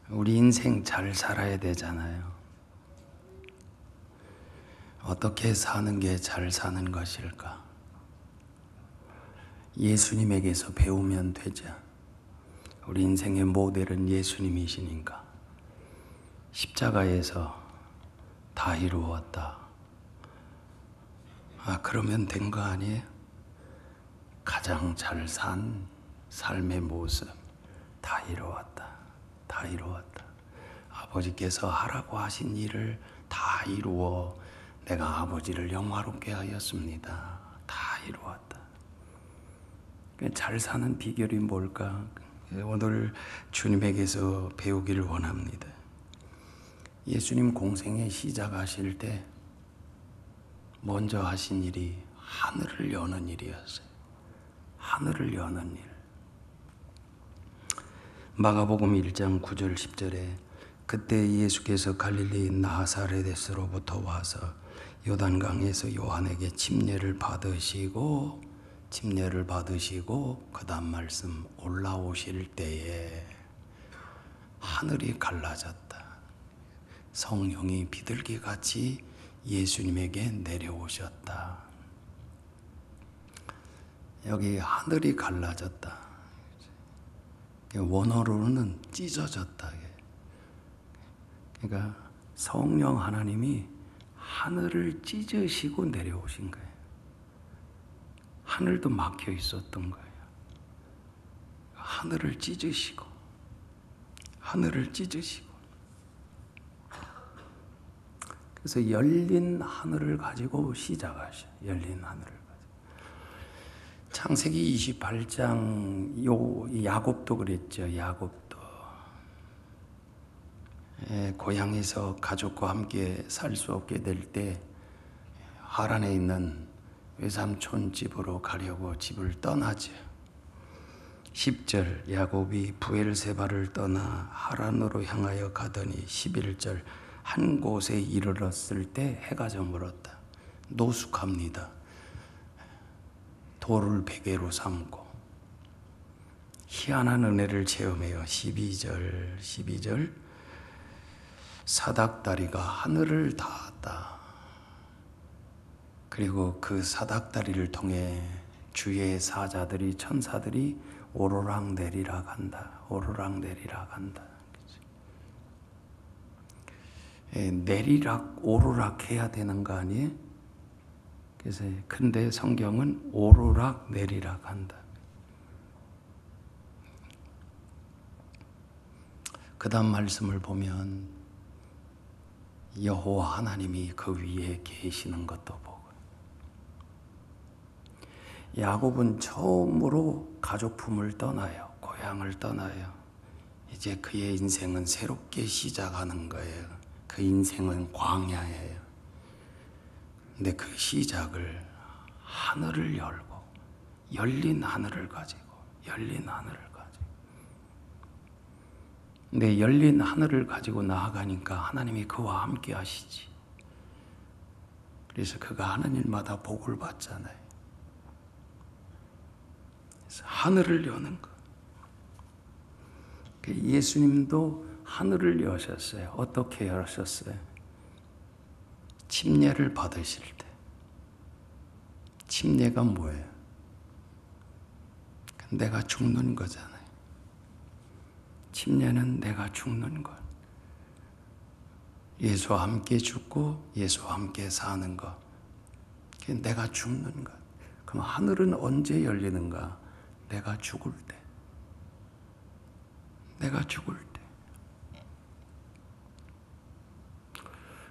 우리 인생 잘 살아야 되잖아요. 어떻게 사는 게 잘 사는 것일까? 예수님에게서 배우면 되죠. 우리 인생의 모델은 예수님이시니까. 십자가에서 다 이루었다. 그러면 된 거 아니에요? 가장 잘 산 삶의 모습 다 이루었다. 다 이루었다. 아버지께서 하라고 하신 일을 다 이루어 내가 아버지를 영화롭게 하였습니다. 다 이루었다. 잘 사는 비결이 뭘까? 오늘 주님에게서 배우기를 원합니다. 예수님 공생에 시작하실 때 먼저 하신 일이 하늘을 여는 일이었어요. 하늘을 여는 일. 마가복음 1장 9절 10절에 그때 예수께서 갈릴리 나사렛에서로부터 와서 요단강에서 요한에게 침례를 받으시고 그 다음 말씀 올라오실 때에 하늘이 갈라졌다. 성령이 비둘기같이 예수님에게 내려오셨다. 여기 하늘이 갈라졌다. 원어로는 찢어졌다. 그러니까 성령 하나님이 하늘을 찢으시고 내려오신 거예요. 하늘도 막혀 있었던 거예요. 하늘을 찢으시고 그래서 열린 하늘을 가지고 시작하셔. 열린 하늘을 가지고. 창세기 28장 야곱도 그랬죠. 야곱도 고향에서 가족과 함께 살 수 없게 될 때 하란에 있는 외삼촌 집으로 가려고 집을 떠나죠. 10절 야곱이 부엘세바를 떠나 하란으로 향하여 가더니 11절 한 곳에 이르렀을 때 해가 저물었다. 노숙합니다. 돌을 베개로 삼고 희한한 은혜를 체험해요. 12절 사닥다리가 하늘을 닿았다. 그리고 그 사닥다리를 통해 주의 사자들이 천사들이 오르락 내리락 한다. 내리락 오르락 해야 되는 거 아니에요? 그래서 근데 성경은 오르락 내리락 한다. 그 다음 말씀을 보면 여호와 하나님이 그 위에 계시는 것도 보고 야곱은 처음으로 가족품을 떠나요. 고향을 떠나요. 이제 그의 인생은 새롭게 시작하는 거예요. 그 인생은 광야예요. 근데 그 시작을 하늘을 열고 열린 하늘을 가지고 근데 열린 하늘을 가지고 나아가니까 하나님이 그와 함께 하시지. 그래서 그가 하는 일마다 복을 받잖아요. 그래서 하늘을 여는 것. 예수님도 하늘을 여셨어요. 어떻게 여셨어요? 침례를 받으실 때. 침례가 뭐예요? 내가 죽는 거잖아요. 침례는 내가 죽는 것. 예수와 함께 죽고 예수와 함께 사는 것. 내가 죽는 것. 그럼 하늘은 언제 열리는가? 내가 죽을 때.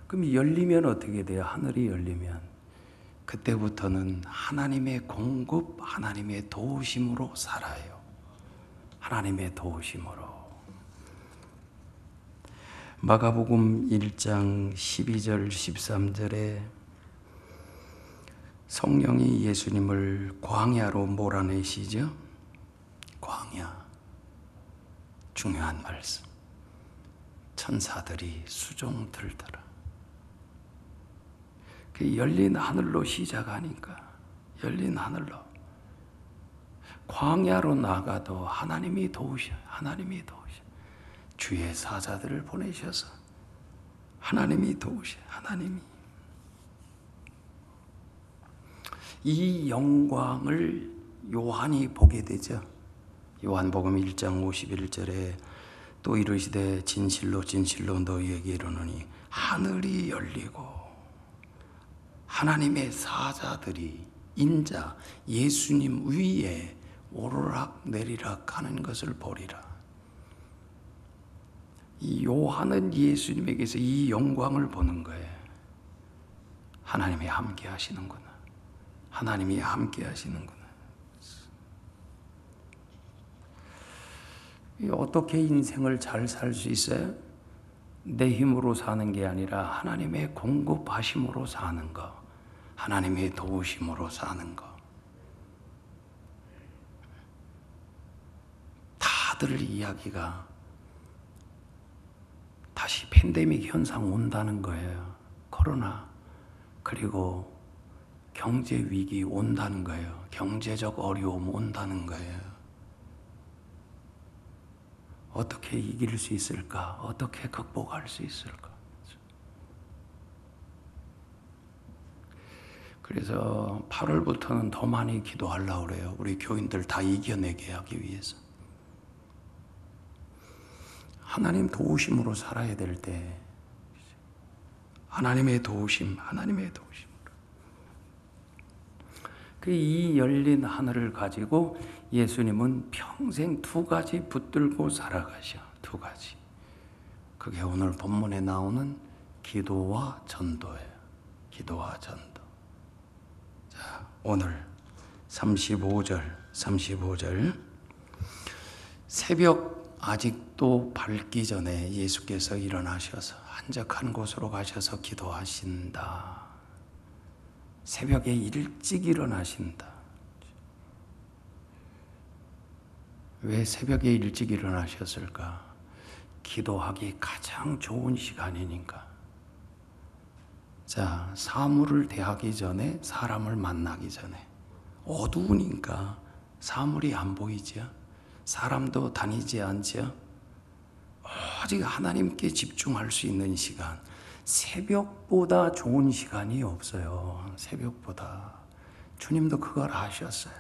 그럼 열리면 어떻게 돼요? 하늘이 열리면 그때부터는 하나님의 공급, 하나님의 도우심으로 살아요. 하나님의 도우심으로. 마가복음 1장 12절 13절에 성령이 예수님을 광야로 몰아내시죠. 광야. 중요한 말씀. 천사들이 수종 들더라. 그 열린 하늘로 시작하니까 열린 하늘로 광야로 나가도 하나님이 도우셔. 주의 사자들을 보내셔서 하나님이 도우셔. 하나님이 이 영광을 요한이 보게 되죠. 요한복음 1장 51절에 또 이르시되 진실로 진실로 너희에게 이르노니 하늘이 열리고 하나님의 사자들이 인자 예수님 위에 오르락 내리락 하는 것을 보리라. 이 요한은 예수님에게서 이 영광을 보는 거예요. 하나님이 함께 하시는구나. 하나님이 함께 하시는구나. 어떻게 인생을 잘 살 수 있어요? 내 힘으로 사는 게 아니라 하나님의 공급하심으로 사는 거, 하나님의 도우심으로 사는 거. 다들 이야기가 다시 팬데믹 현상 온다는 거예요. 코로나, 그리고 경제 위기 온다는 거예요. 경제적 어려움 온다는 거예요. 어떻게 이길 수 있을까? 어떻게 극복할 수 있을까? 그래서 8월부터는 더 많이 기도하려고 그래요. 우리 교인들 다 이겨내게 하기 위해서. 하나님 도우심으로 살아야 될 때, 하나님의 도우심, 하나님의 도우심으로. 이 열린 하늘을 가지고 예수님은 평생 두 가지 붙들고 살아가셔. 두 가지. 그게 오늘 본문에 나오는 기도와 전도예요. 기도와 전도. 자, 오늘 35절. 새벽 아직도 밝기 전에 예수께서 일어나셔서 한적한 곳으로 가셔서 기도하신다. 새벽에 일찍 일어나신다. 왜 새벽에 일찍 일어나셨을까? 기도하기 가장 좋은 시간이니까. 자, 사물을 대하기 전에, 사람을 만나기 전에 어두우니까 사물이 안 보이죠. 사람도 다니지 않죠. 오직 하나님께 집중할 수 있는 시간. 새벽보다 좋은 시간이 없어요. 새벽보다. 주님도 그걸 아셨어요.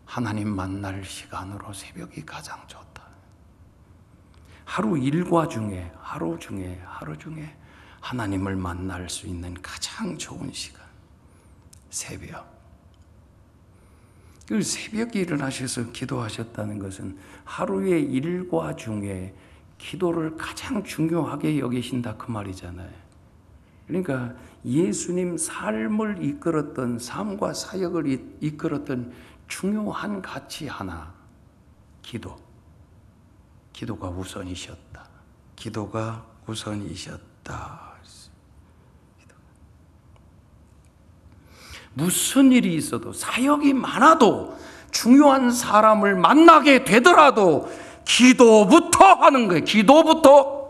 하나님 만날 시간으로 새벽이 가장 좋다. 하루 일과 중에, 하루 중에 하나님을 만날 수 있는 가장 좋은 시간. 새벽. 그 새벽에 일어나셔서 기도하셨다는 것은 하루의 일과 중에 기도를 가장 중요하게 여기신다 그 말이잖아요. 그러니까 예수님 삶을 이끌었던, 삶과 사역을 이끌었던 중요한 가치 하나, 기도. 기도가 우선이셨다. 기도가 우선이셨다. 무슨 일이 있어도, 사역이 많아도, 중요한 사람을 만나게 되더라도 기도부터 하는 거예요. 기도부터.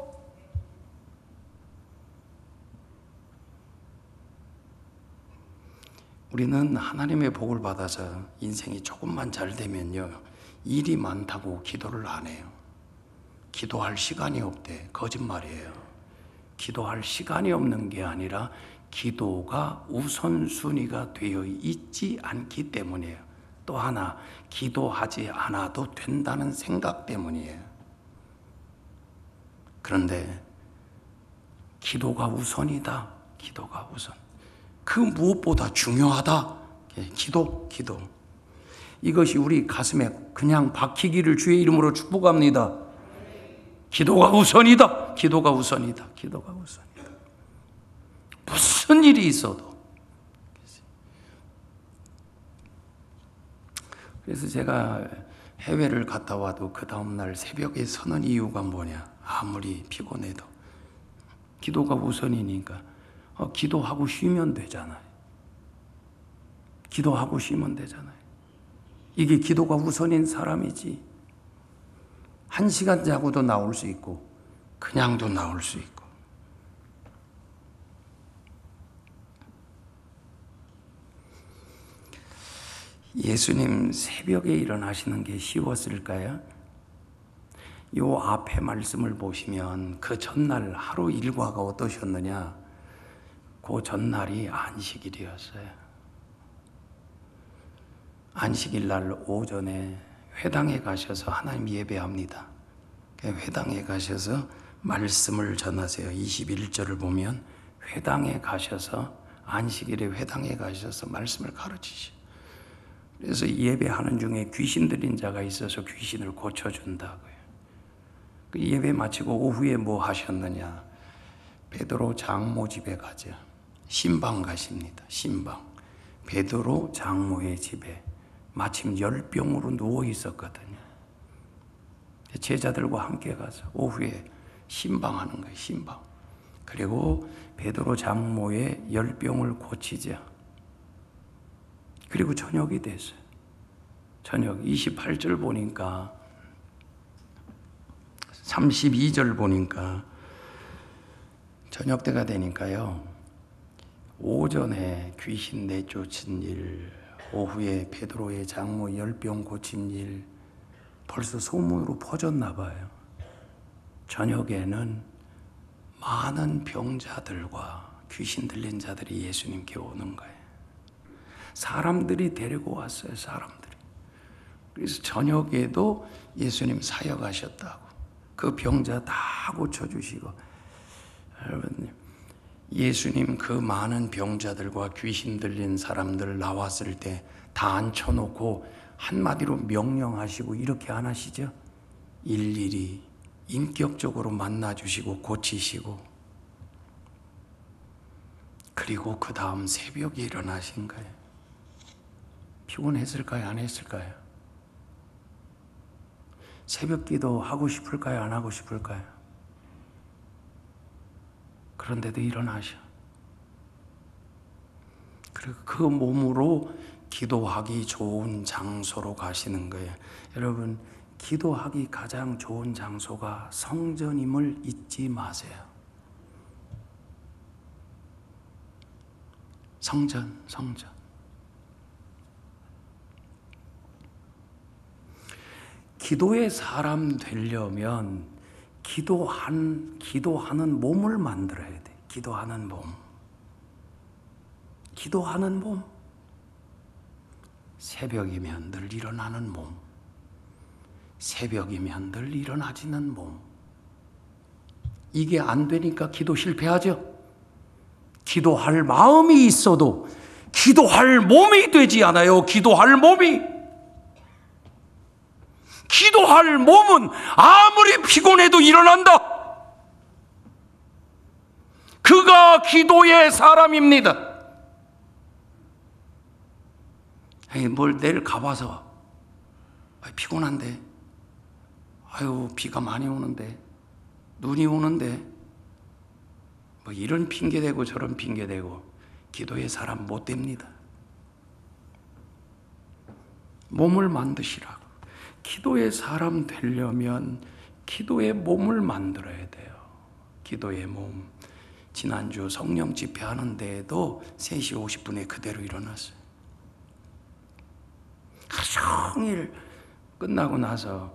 우리는 하나님의 복을 받아서 인생이 조금만 잘 되면요, 일이 많다고 기도를 안 해요. 기도할 시간이 없대. 거짓말이에요. 기도할 시간이 없는 게 아니라 기도가 우선순위가 되어 있지 않기 때문이에요. 또 하나, 기도하지 않아도 된다는 생각 때문이에요. 그런데 기도가 우선이다. 기도가 우선. 그 무엇보다 중요하다. 기도. 이것이 우리 가슴에 그냥 박히기를 주의 이름으로 축복합니다. 기도가 우선이다. 기도가 우선이다. 기도가 우선이다. 무슨 일이 있어도. 그래서 제가 해외를 갔다 와도 그 다음날 새벽에 서는 이유가 뭐냐? 아무리 피곤해도 기도가 우선이니까 기도하고 쉬면 되잖아요. 기도하고 쉬면 되잖아요. 이게 기도가 우선인 사람이지. 1시간 자고도 나올 수 있고 그냥도 나올 수 있고. 예수님 새벽에 일어나시는 게 쉬웠을까요? 요 앞에 말씀을 보시면 그 전날 하루 일과가 어떠셨느냐? 그 전날이 안식일이었어요. 안식일 날 오전에 회당에 가셔서 하나님 예배합니다. 회당에 가셔서 말씀을 전하세요. 21절을 보면 회당에 가셔서 안식일에 회당에 가셔서 말씀을 가르치시오. 그래서 예배하는 중에 귀신 들린 자가 있어서 귀신을 고쳐준다고요. 그 예배 마치고 오후에 뭐 하셨느냐? 베드로 장모 집에 가죠. 신방 가십니다. 신방. 베드로 장모의 집에 마침 열병으로 누워 있었거든요. 제자들과 함께 가서 오후에 신방하는 거예요. 신방. 그리고 베드로 장모의 열병을 고치죠. 그리고 저녁이 됐어요. 저녁 28절 보니까 32절 보니까 저녁 때가 되니까요. 오전에 귀신 내쫓은 일, 오후에 베드로의 장모 열병 고친 일 벌써 소문으로 퍼졌나 봐요. 저녁에는 많은 병자들과 귀신 들린 자들이 예수님께 오는 거예요. 사람들이 데리고 왔어요. 사람들이. 그래서 저녁에도 예수님 사역하셨다고. 그 병자 다 고쳐주시고. 여러분, 예수님 그 많은 병자들과 귀신 들린 사람들 나왔을 때 다 앉혀놓고 한마디로 명령하시고 이렇게 안 하시죠? 일일이 인격적으로 만나주시고 고치시고, 그리고 그 다음 새벽에 일어나신 거예요. 피곤했을까요? 안 했을까요? 새벽 기도 하고 싶을까요? 안 하고 싶을까요? 그런데도 일어나셔. 그리고 그 몸으로 기도하기 좋은 장소로 가시는 거예요. 여러분, 기도하기 가장 좋은 장소가 성전임을 잊지 마세요. 성전. 기도의 사람 되려면 기도하는 몸을 만들어야 돼. 기도하는 몸. 새벽이면 늘 일어나는 몸. 새벽이면 늘 일어나지는 몸. 이게 안 되니까 기도 실패하죠. 기도할 마음이 있어도 기도할 몸이 되지 않아요. 기도할 몸은 아무리 피곤해도 일어난다. 그가 기도의 사람입니다. 뭘 내일 가봐서 피곤한데, 비가 많이 오는데, 눈이 오는데, 뭐 이런 핑계대고 저런 핑계대고 기도의 사람 못 됩니다. 몸을 만드시라고. 기도의 사람 되려면 기도의 몸을 만들어야 돼요. 기도의 몸. 지난주 성령 집회하는 데에도 3시 50분에 그대로 일어났어요. 하루 종일 끝나고 나서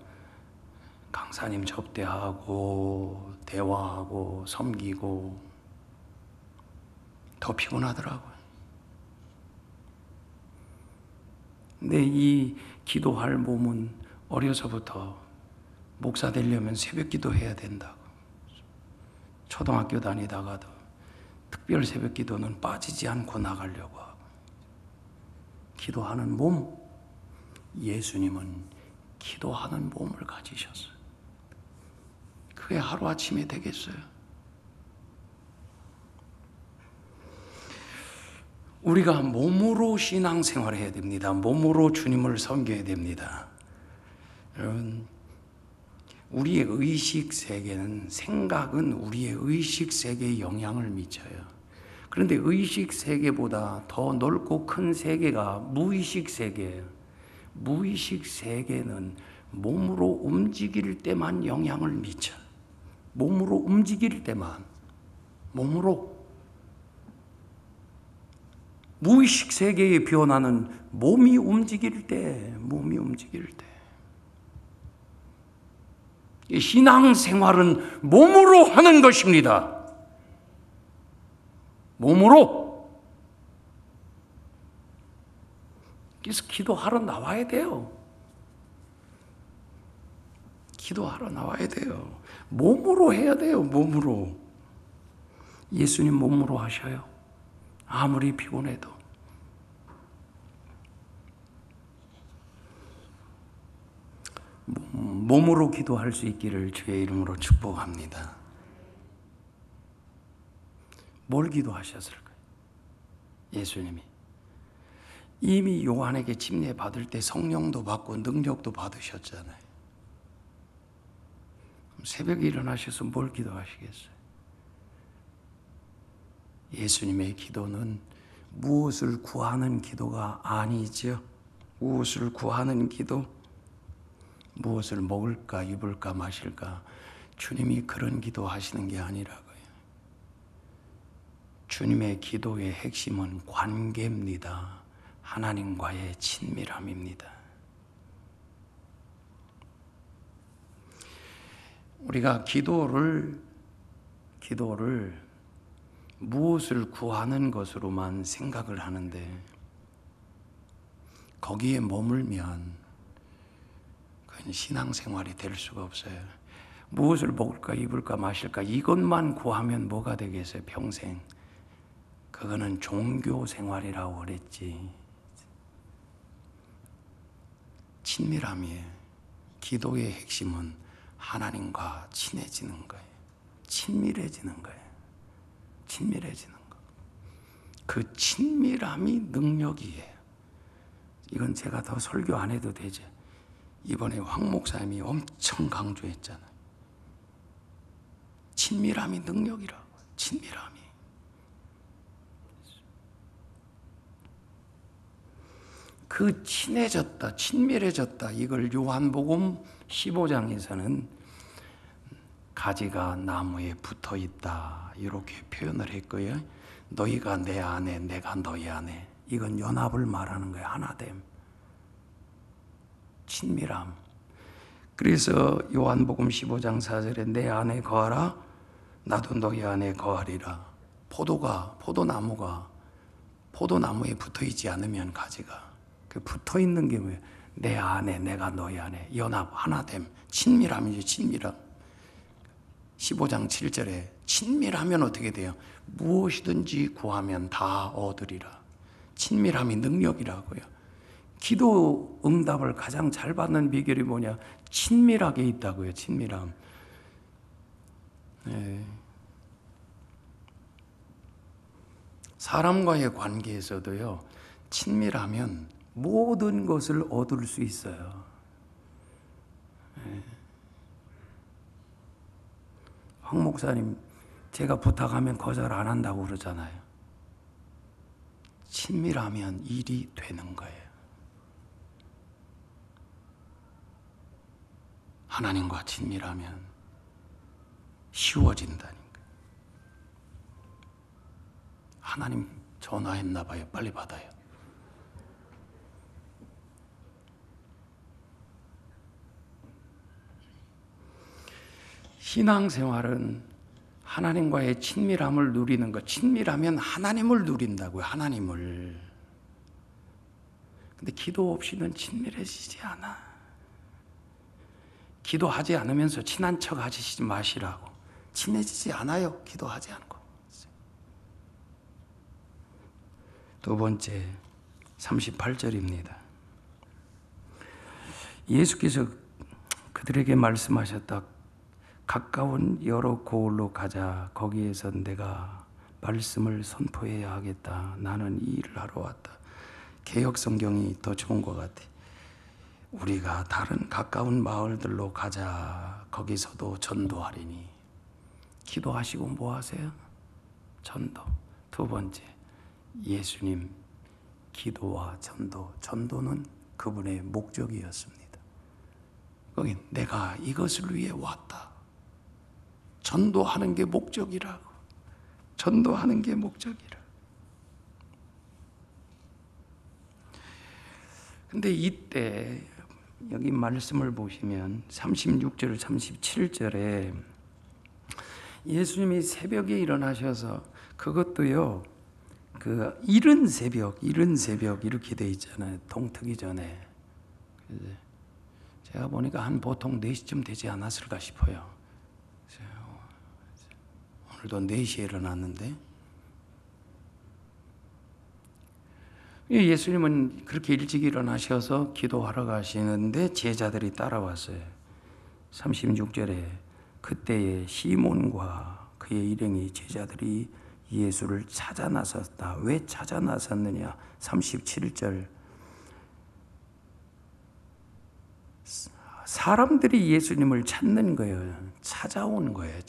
강사님 접대하고 대화하고 섬기고 더 피곤하더라고요. 근데 이 기도할 몸은 어려서부터 목사 되려면 새벽 기도해야 된다고. 초등학교 다니다가도 특별 새벽 기도는 빠지지 않고 나가려고 하고. 기도하는 몸, 예수님은 기도하는 몸을 가지셨어요. 그게 하루아침에 되겠어요? 우리가 몸으로 신앙생활을 해야 됩니다. 몸으로 주님을 섬겨야 됩니다. 여러분, 우리의 의식 세계는, 생각은 우리의 의식 세계에 영향을 미쳐요. 그런데 의식 세계보다 더 넓고 큰 세계가 무의식 세계예요. 무의식 세계는 몸으로 움직일 때만 영향을 미쳐. 몸으로 움직일 때만. 무의식 세계의 변화는 몸이 움직일 때. 이 신앙생활은 몸으로 하는 것입니다. 몸으로. 그래서 기도하러 나와야 돼요. 기도하러 나와야 돼요. 몸으로 해야 돼요. 몸으로. 예수님 몸으로 하셔요. 아무리 피곤해도. 몸으로 기도할 수 있기를 주의 이름으로 축복합니다. 뭘 기도하셨을까요? 예수님이 이미 요한에게 침례 받을 때 성령도 받고 능력도 받으셨잖아요. 새벽에 일어나셔서 뭘 기도하시겠어요? 예수님의 기도는 무엇을 구하는 기도가 아니죠. 무엇을 구하는 기도, 무엇을 먹을까, 입을까, 마실까, 주님이 그런 기도 하시는 게 아니라고요. 주님의 기도의 핵심은 관계입니다. 하나님과의 친밀함입니다. 우리가 기도를 무엇을 구하는 것으로만 생각을 하는데 거기에 머물면 그건 신앙생활이 될 수가 없어요. 무엇을 먹을까, 입을까, 마실까 이것만 구하면 뭐가 되겠어요? 평생. 그거는 종교생활이라고 그랬지. 친밀함이에요. 기도의 핵심은 하나님과 친해지는 거예요. 친밀해지는 거예요. 친밀해지는 거. 그 친밀함이 능력이에요. 이건 제가 더 설교 안 해도 되죠. 이번에 황 목사님이 엄청 강조했잖아요. 친밀함이 능력이라고. 친밀함이. 그 친해졌다, 친밀해졌다, 이걸 요한복음 15장에서는 가지가 나무에 붙어 있다 이렇게 표현을 했고요. 너희가 내 안에, 내가 너희 안에. 이건 연합을 말하는 거예요. 하나됨, 친밀함. 그래서 요한복음 15장 4절에 내 안에 거하라 나도 너희 안에 거하리라. 포도나무가 포도나무에 붙어 있지 않으면 가지가 그 붙어 있는 게 뭐예요? 내 안에, 내가 너희 안에. 연합, 하나됨, 친밀함이죠. 친밀함. 15장 7절에 친밀하면 어떻게 돼요? 무엇이든지 구하면 다 얻으리라. 친밀함이 능력이라고요. 기도 응답을 가장 잘 받는 비결이 뭐냐? 친밀하게 있다고요. 친밀함. 네. 사람과의 관계에서도요, 친밀하면 모든 것을 얻을 수 있어요. 네. 황 목사님, 제가 부탁하면 거절 안 한다고 그러잖아요. 친밀하면 일이 되는 거예요. 하나님과 친밀하면 쉬워진다니까. 하나님 전화했나 봐요. 빨리 받아요. 신앙생활은 하나님과의 친밀함을 누리는 것. 친밀하면 하나님을 누린다고요. 하나님을. 근데 기도 없이는 친밀해지지 않아. 기도하지 않으면서 친한 척 하시지 마시라고. 친해지지 않아요. 기도하지 않고. 두 번째 38절입니다. 예수께서 그들에게 말씀하셨다. 가까운 여러 고을로 가자. 거기에서 내가 말씀을 선포해야 하겠다. 나는 이 일을 하러 왔다. 개역 성경이 더 좋은 것 같아. 우리가 다른 가까운 마을들로 가자. 거기서도 전도하리니. 기도하시고 뭐 하세요? 전도. 두 번째, 예수님 기도와 전도. 전도는 그분의 목적이었습니다. 거기 내가 이것을 위해 왔다. 전도하는 게 목적이라고. 전도하는 게 목적이라. 근데 이때 여기 말씀을 보시면 36절, 37절에 예수님이 새벽에 일어나셔서 그것도요, 그 이른 새벽 이렇게 돼 있잖아요. 동트기 전에. 제가 보니까 한 보통 4시쯤 되지 않았을까 싶어요. 오늘도 4시에 일어났는데, 예수님은 그렇게 일찍 일어나셔서 기도하러 가시는데 제자들이 따라왔어요. 36절에 그때에 시몬과 그의 일행이 제자들이 예수를 찾아 나섰다. 왜 찾아 나섰느냐? 37절, 사람들이 예수님을 찾는 거예요. 찾아온 거예요.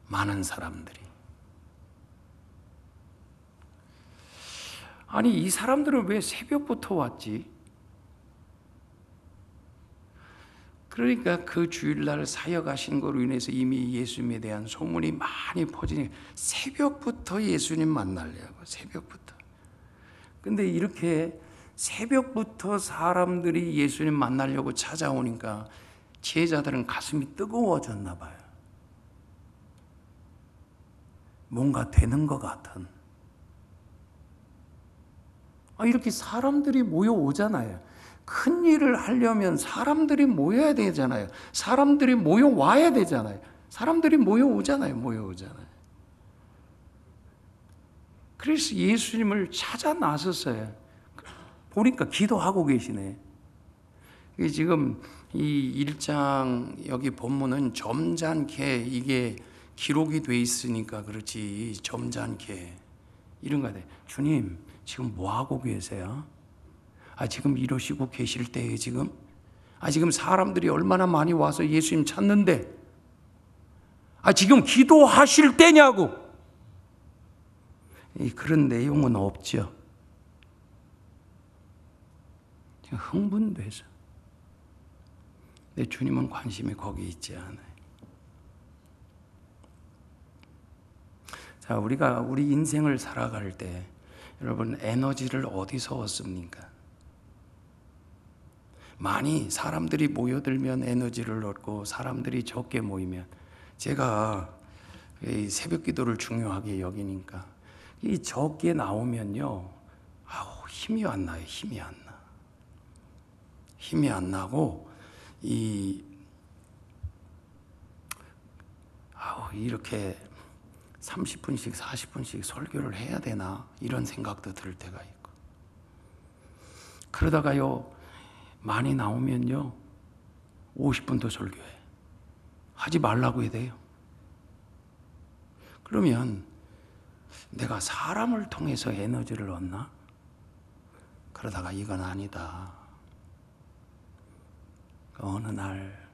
많은 사람들이. 아니, 이 사람들은 왜 새벽부터 왔지? 그러니까 그 주일날 사역하신 거로 인해서 이미 예수님에 대한 소문이 많이 퍼지니 새벽부터 예수님 만나려고, 새벽부터. 근데 이렇게 새벽부터 사람들이 예수님 만나려고 찾아오니까 제자들은 가슴이 뜨거워졌나 봐요. 뭔가 되는 것 같은. 이렇게 사람들이 모여오잖아요. 큰 일을 하려면 사람들이 모여야 되잖아요. 사람들이 모여와야 되잖아요. 사람들이 모여오잖아요. 그래서 예수님을 찾아 나섰어요. 보니까 기도하고 계시네. 지금 이 1장 여기 본문은 점잖게 이게 기록이 돼 있으니까 그렇지, 점잖게 이런 거 같아요. 주님, 지금 뭐 하고 계세요? 지금 이러시고 계실 때에 지금 사람들이 얼마나 많이 와서 예수님 찾는데 지금 기도하실 때냐고. 그런 내용은 없죠. 흥분돼서. 근데 주님은 관심이 거기 있지 않아요. 자, 우리가 우리 인생을 살아갈 때 여러분, 에너지를 어디서 얻습니까? 많이 사람들이 모여들면 에너지를 얻고, 사람들이 적게 모이면, 제가 이 새벽 기도를 중요하게 여기니까 이 적게 나오면요, 힘이 안 나요. 힘이 안 나고 이렇게 30분씩 40분씩 설교를 해야 되나 이런 생각도 들 때가 있고, 그러다가요 많이 나오면요 50분도 설교해. 하지 말라고 해야 돼요. 그러면 내가 사람을 통해서 에너지를 얻나? 그러다가 이건 아니다. 어느 날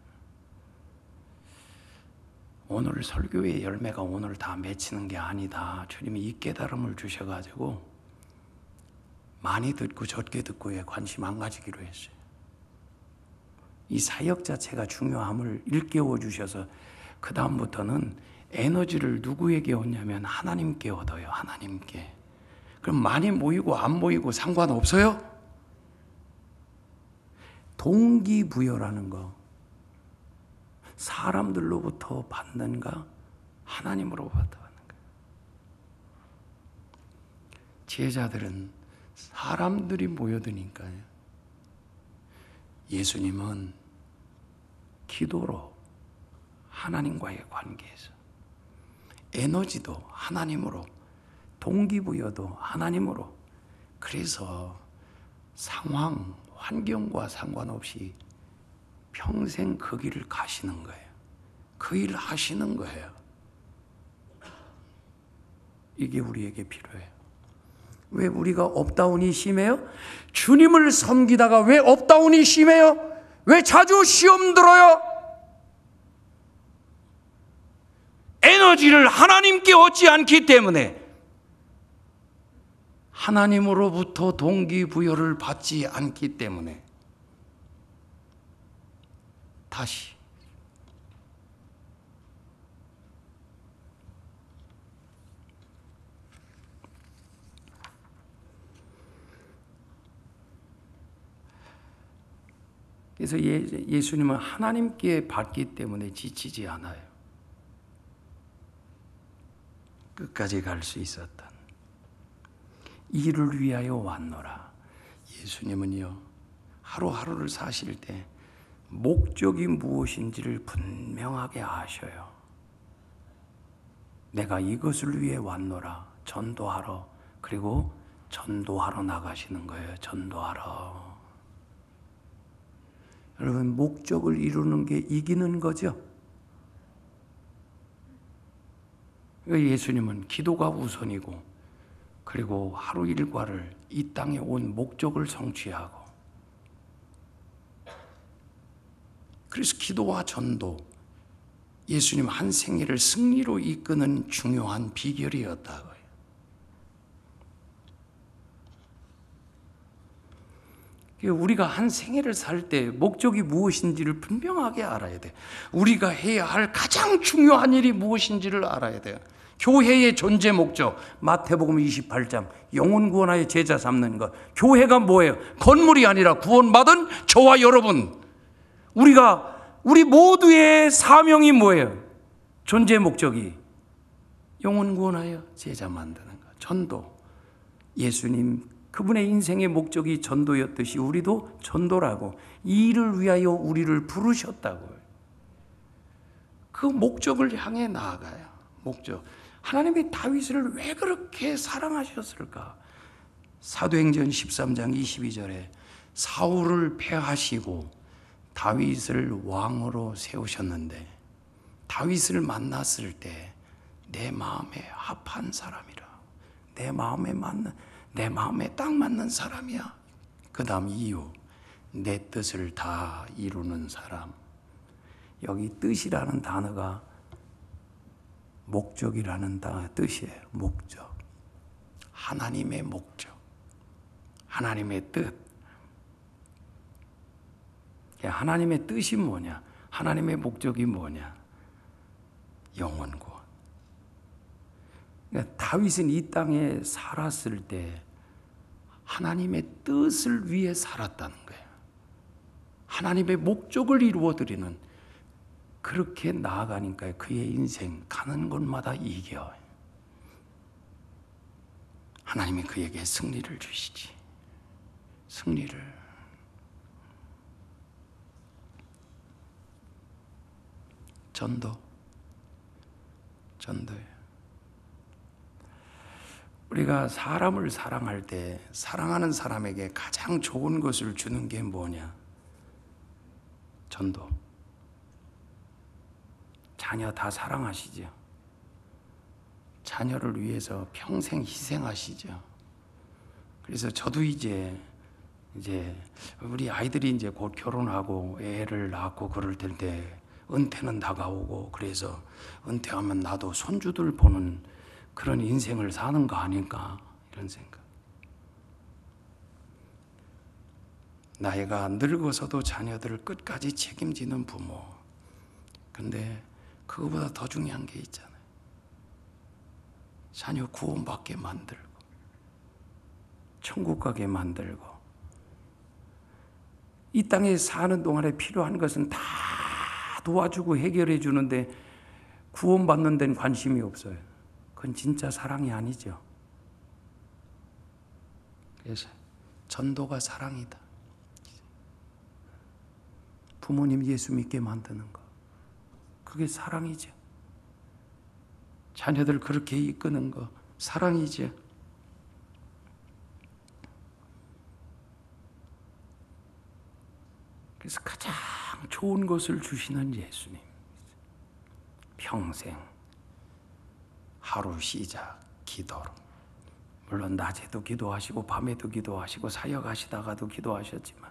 오늘 설교의 열매가 오늘 다 맺히는 게 아니다. 주님이 이 깨달음을 주셔가지고 많이 듣고 적게 듣고에 관심 안 가지기로 했어요. 이 사역 자체가 중요함을 일깨워 주셔서 그 다음부터는 에너지를 누구에게 얻냐면 하나님께 얻어요. 하나님께. 그럼 많이 모이고 안 모이고 상관없어요? 동기부여라는 거, 사람들로부터 받는가 하나님으로부터 받는가. 제자들은 사람들이 모여드니까요, 예수님은 기도로 하나님과의 관계에서 에너지도 하나님으로, 동기부여도 하나님으로, 그래서 상황, 환경과 상관없이 평생 그 길을 가시는 거예요. 그 일을 하시는 거예요. 이게 우리에게 필요해요. 왜 우리가 업다운이 심해요? 주님을 섬기다가 왜 업다운이 심해요? 왜 자주 시험 들어요? 에너지를 하나님께 얻지 않기 때문에, 하나님으로부터 동기부여를 받지 않기 때문에. 다시 그래서 예수님은 하나님께 받기 때문에 지치지 않아요. 끝까지 갈 수 있었던. 이를 위하여 왔노라. 예수님은요, 하루하루를 사실 때 목적이 무엇인지를 분명하게 아셔요. 내가 이것을 위해 왔노라. 전도하러. 그리고 전도하러 나가시는 거예요. 전도하러. 여러분, 목적을 이루는 게 이기는 거죠. 예수님은 기도가 우선이고, 그리고 하루 일과를 이 땅에 온 목적을 성취하고, 그래서 기도와 전도, 예수님 한 생애를 승리로 이끄는 중요한 비결이었다고요. 우리가 한 생애를 살 때 목적이 무엇인지를 분명하게 알아야 돼요. 우리가 해야 할 가장 중요한 일이 무엇인지를 알아야 돼요. 교회의 존재 목적, 마태복음 28장, 영혼 구원하여 제자 삼는 것. 교회가 뭐예요? 건물이 아니라 구원받은 저와 여러분. 우리 모두의 사명이 뭐예요? 존재 목적이 영혼 구원하여 제자 만드는 것. 전도. 예수님 그분의 인생의 목적이 전도였듯이 우리도 전도라고, 이 일을 위하여 우리를 부르셨다고요. 그 목적을 향해 나아가요. 목적. 하나님이 다윗을 왜 그렇게 사랑하셨을까? 사도행전 13장 22절에 사울을 패하시고 다윗을 왕으로 세우셨는데, 다윗을 만났을 때 내 마음에 합한 사람이라, 내 마음에 딱 맞는 사람이야. 그 다음 이유, 내 뜻을 다 이루는 사람. 여기 뜻이라는 단어가 목적이라는 뜻이에요. 목적. 하나님의 목적, 하나님의 뜻. 하나님의 뜻이 뭐냐? 하나님의 목적이 뭐냐? 영혼 구원. 그러니까 다윗은 이 땅에 살았을 때 하나님의 뜻을 위해 살았다는 거예요. 하나님의 목적을 이루어드리는, 그렇게 나아가니까 그의 인생 가는 곳마다 이겨요. 하나님이 그에게 승리를 주시지. 승리를. 전도예요. 우리가 사람을 사랑할 때 사랑하는 사람에게 가장 좋은 것을 주는 게 뭐냐? 전도. 자녀 다 사랑하시죠? 자녀를 위해서 평생 희생하시죠? 그래서 저도 이제 우리 아이들이 이제 곧 결혼하고 애를 낳고 그럴 텐데 은퇴는 다가오고, 그래서 은퇴하면 나도 손주들 보는 그런 인생을 사는 거 아닐까, 이런 생각. 나이가 늙어서도 자녀들을 끝까지 책임지는 부모. 근데 그거보다 더 중요한 게 있잖아요. 자녀 구원받게 만들고, 천국 가게 만들고, 이 땅에 사는 동안에 필요한 것은 다 도와주고 해결해 주는데 구원받는 데는 관심이 없어요. 그건 진짜 사랑이 아니죠. 그래서 전도가 사랑이다. 부모님 예수 믿게 만드는 거, 그게 사랑이죠. 자녀들 그렇게 이끄는 거 사랑이죠. 그래서 가장 좋은 것을 주시는 예수님. 평생 하루 시작 기도로. 물론 낮에도 기도하시고 밤에도 기도하시고 사역하시다가도 기도하셨지만,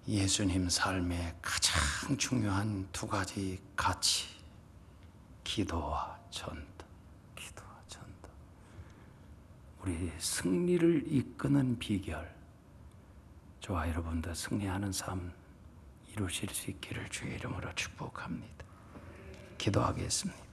예수님 삶의 가장 중요한 두 가지 가치, 기도와 전도. 기도와 전도. 우리 승리를 이끄는 비결, 저와 여러분도 승리하는 삶 이루실 수 있기를 주의 이름으로 축복합니다. 기도하겠습니다.